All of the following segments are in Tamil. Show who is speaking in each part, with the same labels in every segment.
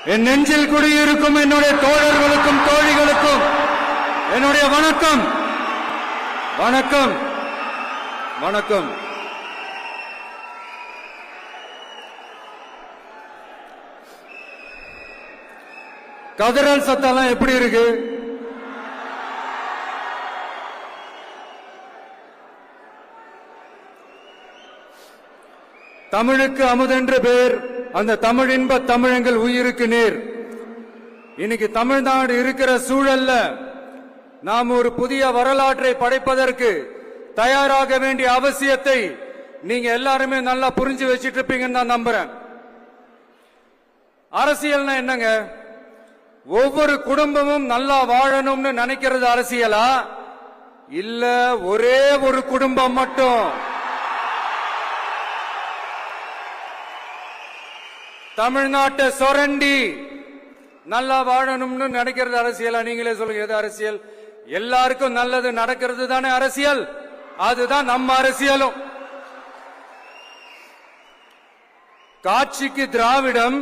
Speaker 1: என் நெஞ்சில் குடியிருக்கும் என்னுடைய தோழர்களுக்கும் தோழிகளுக்கும் என்னுடைய வணக்கம். வணக்கம் வணக்கம். கதறல் சத்தம் எப்படி இருக்கு? தமிழுக்கு அமுதென்று பேர், அந்த தமிழின்ப தமிழங்கள் உயிருக்கு நேர். இன்னைக்கு தமிழ்நாடு இருக்கிற சூழல்ல நாம் ஒரு புதிய வரலாற்றை படைப்பதற்கு தயாராக வேண்டிய அவசியத்தை நீங்க எல்லாருமே நல்லா புரிஞ்சு வச்சிட்டு இருப்பீங்கன்னு நான் நம்புறேன். அரசியல்னா என்னங்க? ஒவ்வொரு குடும்பமும் நல்லா வாழணும்னு நினைக்கிறது அரசியலா? இல்ல ஒரே ஒரு குடும்பம் மட்டும் தமிழ்நாட்டை சொரண்டி நல்லா வாழணும்னு நினைக்கிறது அரசியலா? நீங்களே சொல்லுங்க, எது அரசியல்? எல்லாருக்கும் நல்லது நடக்கிறது தானே அரசியல். அதுதான் நம்ம அரசியலும். காட்சிக்கு திராவிடம்,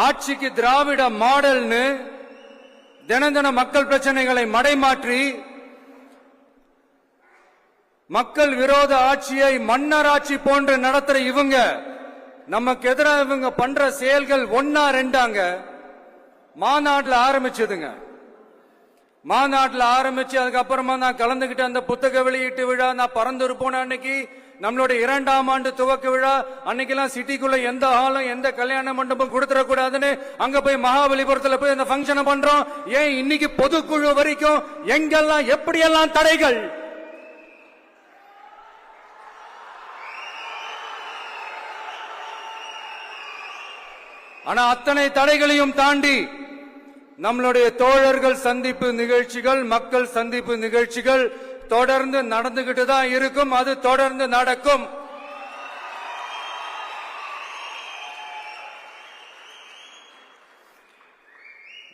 Speaker 1: ஆட்சிக்கு திராவிட மாடல்னு தினம் தினம் மக்கள் பிரச்சனைகளை மடைமாற்றி மக்கள் விரோத ஆட்சியை மன்னராட்சி போன்று நடத்துற இவங்க, நமக்கு எதிராக இவங்க பண்ற செயல்கள் ஒன்னா ரெண்டாங்க. மாநாட்டில் ஆரம்பிச்சதுங்க. மாநாட்டில் ஆரம்பிச்சு அதுக்கப்புறமா நான் கலந்துகிட்ட அந்த புத்தக வெளியீட்டு விழா, நான் பறந்துரு போன அன்னைக்கு நம்மளுடைய 2ஆம் ஆண்டு துவக்க விழா அன்னைக்கெல்லாம் சிட்டிக்குள்ள எந்த ஹாலும் எந்த கல்யாண மண்டபம் கொடுத்துடக்கூடாதுன்னு அங்க போய் மகாபலிபுரத்துல போய் அந்த பங்கனை பண்றோம். ஏன் இன்னைக்கு பொதுக்குழு வரைக்கும் எங்கெல்லாம் எப்படியெல்லாம் தடைகள்? ஆனா அத்தனை தடைகளையும் தாண்டி நம்மளுடைய தோழர்கள் சந்திப்பு நிகழ்ச்சிகள், மக்கள் சந்திப்பு நிகழ்ச்சிகள் தொடர்ந்து நடந்துகிட்டு தான் இருக்கும். அது தொடர்ந்து நடக்கும்.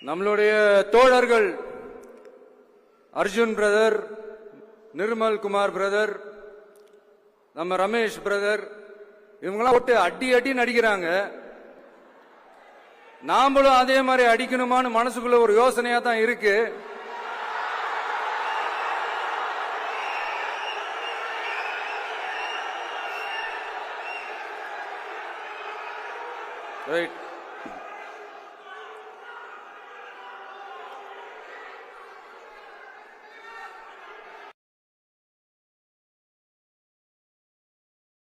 Speaker 1: நம்மளுடைய தோழர்கள் அர்ஜுன் பிரதர், நிர்மல் குமார் பிரதர், நம்ம ரமேஷ் பிரதர், இவங்களாம் விட்டு அடி அடி நடிக்கிறாங்க. நாமளும் அதே மாதிரி அடிக்கணுமான்னு மனசுக்குள்ள ஒரு யோசனையா தான் இருக்கு. ரைட்.